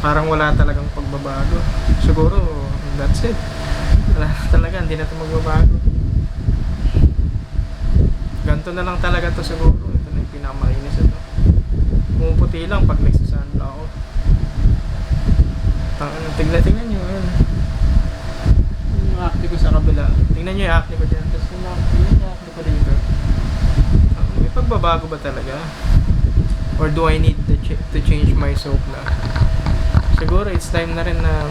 parang wala talagang pagbabago. Siguro that's it, wala talaga, hindi na ito magbabago. Ganito na lang talaga to siguro. Ito na yung pinakamainis ito. Pumuputi lang pag nagsasanla ako. Tignan nyo yun. Yung acne ko sa kabila. Tingnan nyo yung acne ko dyan. Tapos yung acne ko dito. May pagbabago ba talaga? Or do I need to change my soap na? Siguro it's time na rin na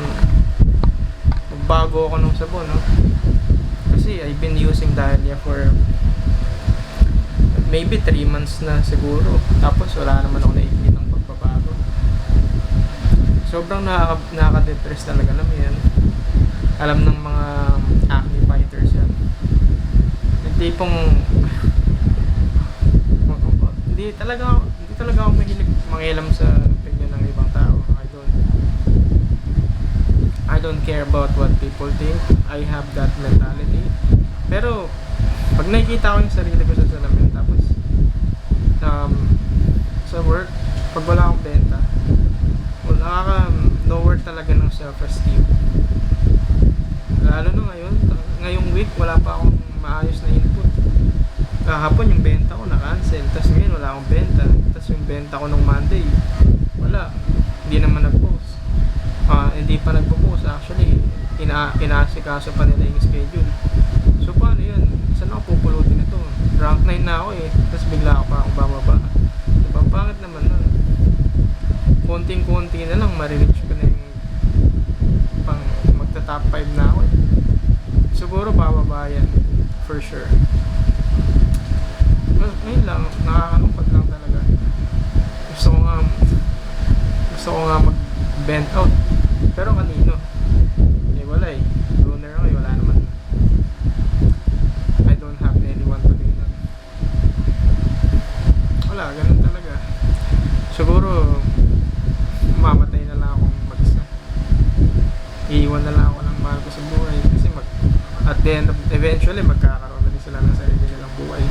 magbago ako ng sabon, no? Kasi I've been using Dahlia for maybe 3 months na siguro. Tapos wala naman ako nakikita ng pagbabago. Sobrang nakaka-depress talaga naman yan. Alam ng mga acne fighters yan. Yung tipong hindi talaga ako mahilig mangialam sa opinion ng ibang tao. I don't care about what people think. I have that mentality. Pero pag nakikita ko yung sarili ko sa salamin, tapos sa work, pag wala akong benta, no worth talaga ng self-esteem. Lalo na ngayong week, wala pa akong maayos na input. Kahapon yung benta ko na-cancel, tapos ngayon wala akong benta. Tapos yung benta ko nung Monday, wala, hindi naman nag-post. Hindi pa nagpo-post actually. Inaasikaso pa nila yung schedule. So paano yun? Saan ako pupulutin ito? Rank 9 na ako eh, tapos bigla ako pa akong bababa. Diba? Pangit naman nun. Konting-konti na lang ma-reach ko na yung pang magta-top 5 na ako eh. Siguro bababa yan for sure. Ngayon lang, nakakalungkot lang talaga. Gusto ko nga mag-bend out. Pero kanino? Eh wala eh. Loner ako eh, wala naman. I don't have anyone to lean on. Wala, ganun talaga. Siguro mamatay na lang akong mag-isa. Iiwan na lang ako ng mahal ko sa buhay. Kasi at the end of, eventually magkakaroon na din sila ng sarili nilang buhay.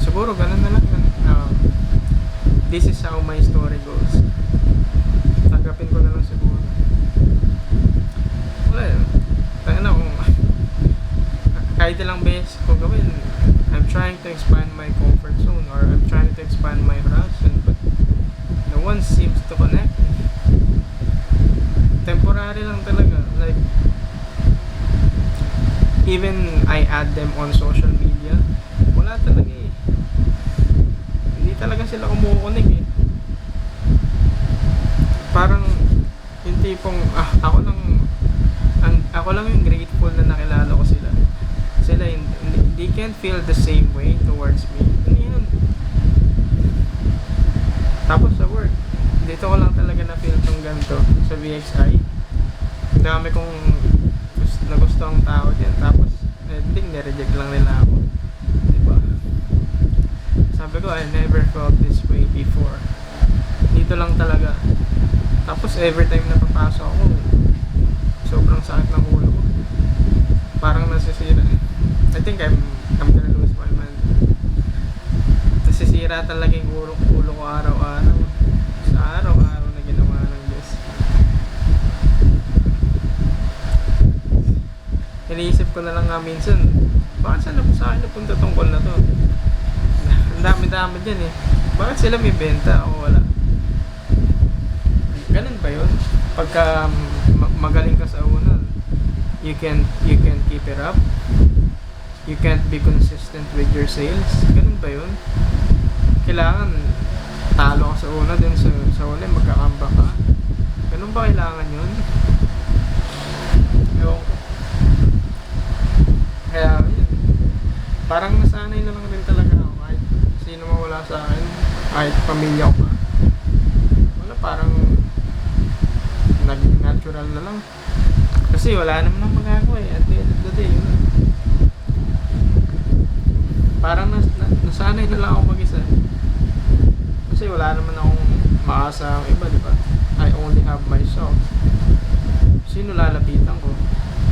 Siguro ganun na lang. This is how my story goes. Tanggapin ko na lang siguro. Wala yun. Tayo na kung kahit ilang beses ko gawin, I'm trying to expand my comfort zone, or I'm trying to expand my horizon, but no one seems to connect. Temporary lang talaga. Like, even I add them on social media, wala talaga eh. Hindi talaga sila kumukunik eh. Parang yung tipong ako lang yung grateful na nakilala ko sila. Sila they can't feel the same way towards me. Ano yan? Tapos sa work, dito ko lang talaga na feel tong ganito sa VXI. Ang dami kong gusto ang tao dyan. Tapos ending, nireject lang nila ako. Diba? Sabi ko, I never felt this way before. Dito lang talaga. Tapos every time na papasok ako, sobrang sakit ng ulo ko. Parang nasisira. I think I'm gonna lose my mind. Nasisira talaga yung ulo ko araw-araw. Sa araw-araw na ginawa ng Diyos. Iniisip ko na lang nga minsan, bakit sa akin napunta tong call na to? Ang dami-dami dyan eh. Bakit sila may benta o wala? Ganun ba yun? Pagka magaling ka sa una, you can keep it up. You can't be consistent with your sales. Ganun ba yun? Kailangan talo ka sa una, din sa uli magkakamba ka. Ganun ba kailangan yun? Yung kaya yun, parang nasanay na lang rin talaga ako. Kahit sino mawala sa akin, kahit pamilya ko pa, wala, parang naging natural na lang. Kasi wala naman ang magagawa eh. At the end of the day, yun. Parang nasanay na lang ako mag-isa. Kasi wala naman akong maasa ang iba, di ba? I only have myself. Sino lalapitan ko?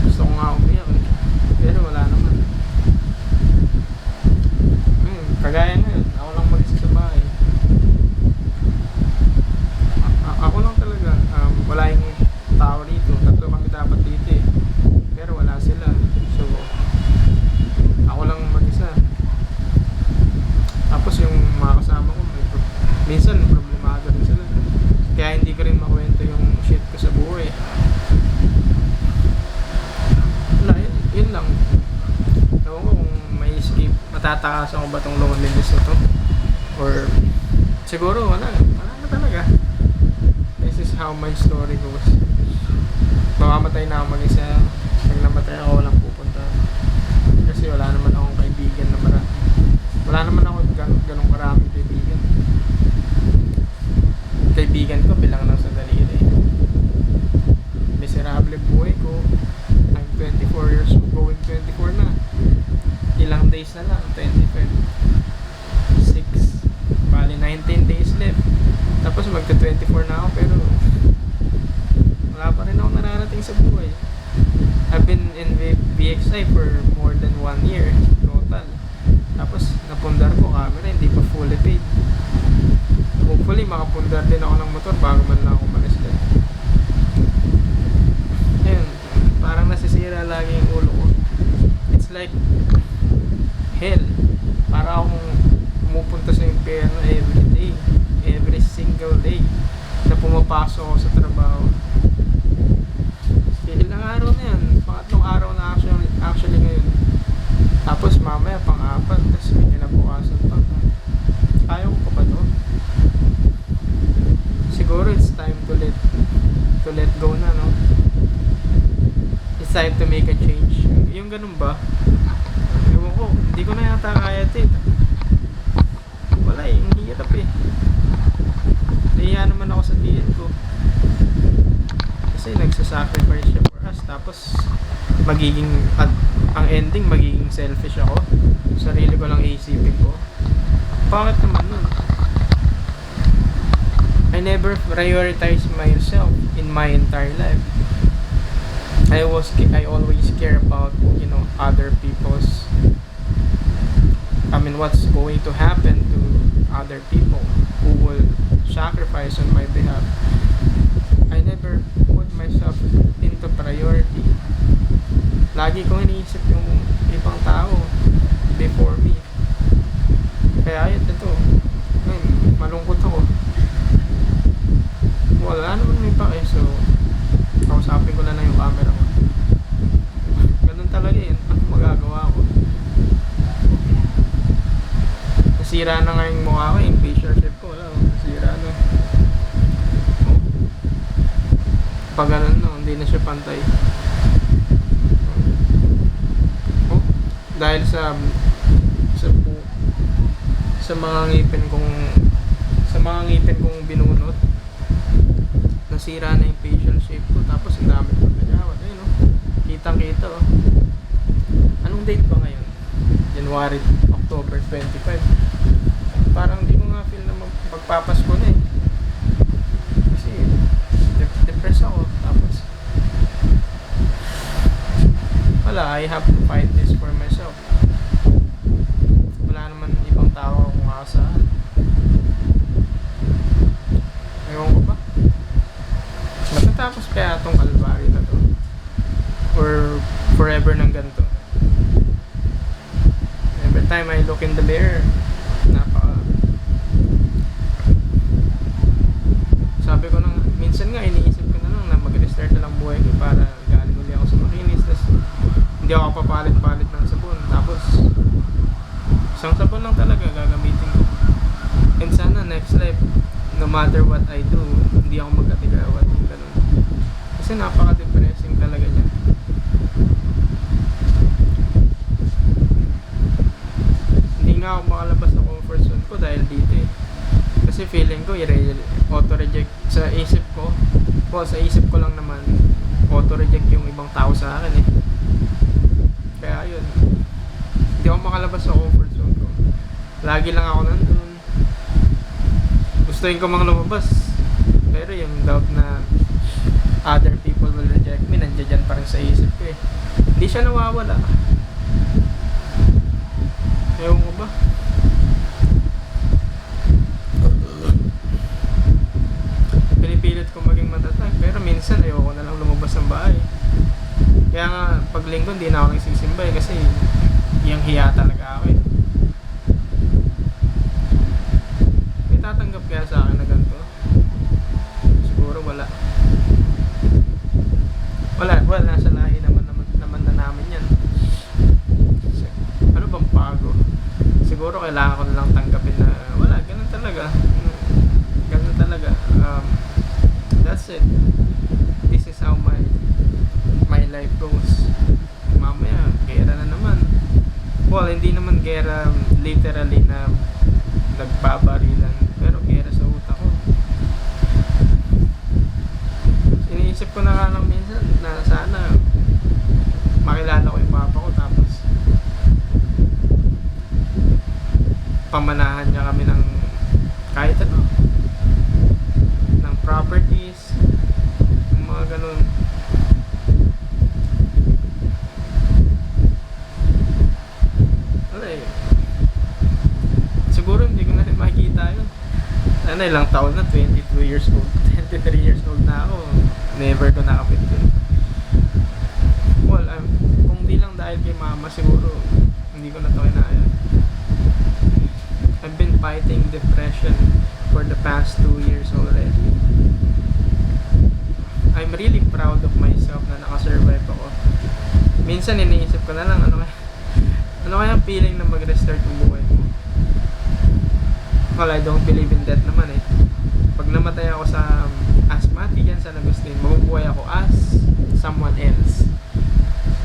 Gusto ko nga umiyak eh. Pero wala naman. Kagaya ngayon, ako lang mag-isa sa bahay. Ako minsan problemado rin sila. Kaya hindi ko rin makwento yung shit ko sa buhay. Wala, yun lang. Ewan ko kung may escape, matatakasan ko ba tong loneliness na to, or siguro wala na talaga. This is how my story goes. Mamamatay na ako mag-isa. Pag namatay ako, walang pupunta. Kasi wala naman akong kaibigan na marami. Wala naman ako ganong karaming kaibigan. Kaibigan ko bilang lang sa daliri. Miserable buhay ko. I'm 24 years old, going 24 na. Ilang days na lang, 25, 6, bali 19 days left. Tapos magka-24 na ako, pero wala pa rin ako nararating sa buhay. I've been in VXI for more than 1 year total. Tapos napundar ko camera, hindi pa fully paid. Hopefully makapundar din ako ng motor bago man lang ako malis-let. Ayun, parang nasisira lagi yung ulo ko. It's like hell. Para akong pumupunta sa impyerno every day, every single day na pumapasok ako sa trabaho. Ilang araw na yan, pangatlong araw na actually ngayon. Tapos mamaya pang-apat, tapos may kinabukasan pa. Kaya ko pa ba to? Siguro it's time to let go na, no? It's time to make a change. Yung ganun ba? Ewan ko, hindi ko na yata kaya ito eh. Wala eh, ang hirap eh. Nahiya naman ako sa tiyan ko. Kasi nagsasacrifice siya for us. Tapos magiging ang ending magiging selfish ako. Sarili ko lang iisipin ko. Bakit naman nun? I never prioritize myself in my entire life. I always care about, other people's, what's going to happen to other people who will sacrifice on my behalf. I never put myself into priority. Lagi kong iniisip yung ibang tao before me. Kaya ayun, ito. Malungkot ako. Wala naman may pake, so kausapin ko na yung camera ko. Ganun talaga yun. Ano magagawa ko? Nasira na nga yung mukha ko, yung facial shape ko. Wala, nasira na. Pag ganun, no, hindi na siya pantay. Dahil sa mga ngipin kong binunot, nasira na yung facial shape ko. Tapos ang dami ko nagawad. Ayun, no? Kitang kita, oh. Anong date ba ngayon? January, October 25. Parang di ko nga feel na magpapasko na eh. Kasi depressed ako. Tapos wala, I have to fight this for myself. Wala naman ibang tao akong aasahan. Ewan ko ba? Matatapos kaya itong kalbaryo na to? Or forever ng ganito? Every time I look in the mirror, sabi ko nang, minsan nga iniisip ko na lang na mag-restart na lang buhay ko para galing uli ako sa makinis. Tapos hindi ako papalit-palit ng sabon. Tapos isang sabon lang talaga gagamitin ko. And sana next life, no matter what I do, hindi ako magkatigawat yung ganun. Kasi napaka-depressing talaga niya. Hindi nga ako makalabas sa comfort zone ko dahil dito eh. Kasi feeling ko auto-reject sa isip ko. Sa isip ko lang naman auto-reject yung ibang tao sa akin eh. Kaya yun, hindi ako makalabas sa comfort zone ko. Lagi lang ako nandun. Gustuin ko mang lumabas, pero yung doubt na other people will reject me, nandiyan pa rin sa isip ko eh. Hindi siya nawawala. Ewan ko ba? Pinipilit ko maging matatag, pero minsan ayoko na lang lumabas ng bahay. Kaya nga, pag linggo hindi na ako nagsisimba eh, kasi yung hiya talaga ako eh. May tatanggap ka kaya sa akin na ganito? Siguro wala. Well, nasa lahi naman na namin yan. Ano bang bago? Siguro kailangan ko na lang tanggapin na wala, ganun talaga. Ganun talaga. That's it. This is how my life goes. Mamaya, gera na naman. Well, hindi naman gera literally na nagbabarilan, pero gera sa utak ko. Iniisip ko na nga lang minsan na sana makilala ko yung papa ko, tapos pamanahan niya kami ng kahit ano, ng properties, yung mga ganun. Wala eh. Siguro hindi ko na rin makikita yun. Ano, ilang taon na, 22 years old, 23 years old na ako, never ko nakapit yun. Well, kung di lang dahil kay mama, siguro hindi ko na to kinaya. I've been fighting depression for the past 2 years already. I'm really proud of myself na nakasurvive ako. Minsan iniisip ko na lang, ano kaya ang feeling na mag-restart yung buhay ko. Well, I don't believe in death naman eh. Pag namatay ako sa asthmatic yan sa Agustin, mabubuhay ako as someone else.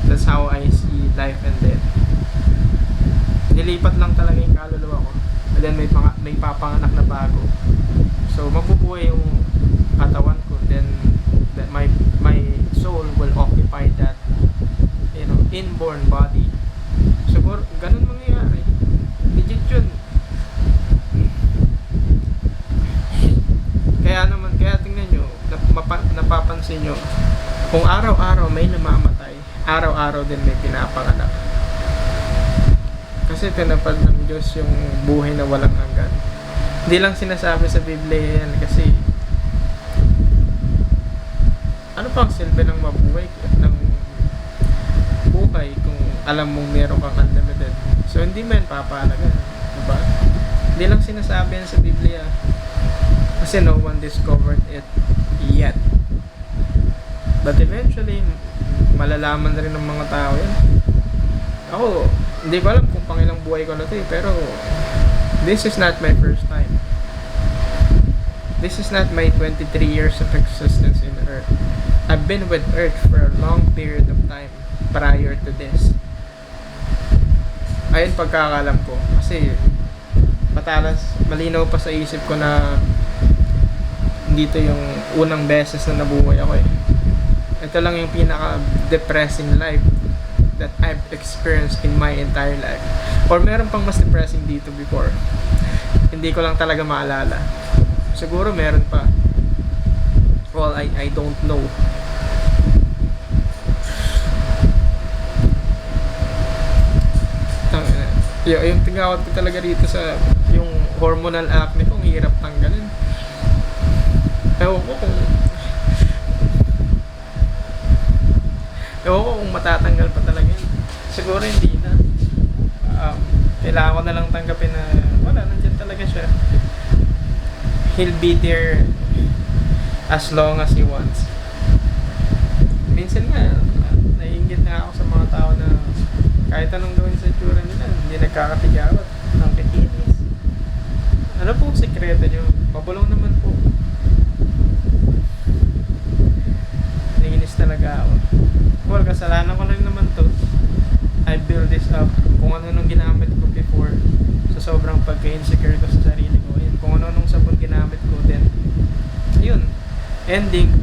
That's how I see life and death. Nilipat lang talaga yung kaluluwa ko. And then may papanganak na bago. So mabubuhay yung katawan ko. Then that my soul will occupy that, you know, inborn body. Siguro ganun mangyayari. Legit yun. Kaya tingnan nyo, napapansin nyo, kung araw-araw may namamatay, araw-araw din may pinapanganak. Kasi tinapad ng Diyos yung buhay na walang hanggan. Hindi lang sinasabi sa Biblia yan kasi ano pang silbi ng mabuhay ng buhay kung alam mong meron kang unlimited. So hindi mo yan papalagan, diba? Hindi lang sinasabi yan sa Biblia kasi no one discovered it yet. But eventually malalaman na rin ng mga tao yan. Ako, hindi ko alam kung pangilang buhay ko na ito eh, pero this is not my first time. This is not my 23 years of existence in Earth. I've been with Earth for a long period of time prior to this. Ayun pagkakalam ko. Kasi malinaw pa sa isip ko na dito yung unang beses na nabuhay ako eh. Ito lang yung pinaka-depressing life that I've experienced in my entire life. Or meron pang mas depressing dito before. Hindi ko lang talaga maalala. Siguro meron pa. Well, I don't know. Yung tingawat ko talaga rito sa yung hormonal acne ko, ang hirap tanggalin. Ewan ko kung matatanggal pa talaga yun. Siguro hindi na. Kailangan ko na lang tanggapin na wala, nandiyan talaga siya. He'll be there as long as he wants. Minsan nga, naiinggit na ako sa mga tao na kahit anong gawin sa itsura nila, hindi nagkakatigawat ng kikinis. Ano po ang sekreto nyo? Pabulong naman po. Naiinis talaga ako. Well, kasalanan ko rin naman to. I build this up. Kung ano nung ginamit ko before, sa sobrang pagka-insecure ko sa sarili ko. Yun, kung ano nung sabon ginamit ko, then yun, ending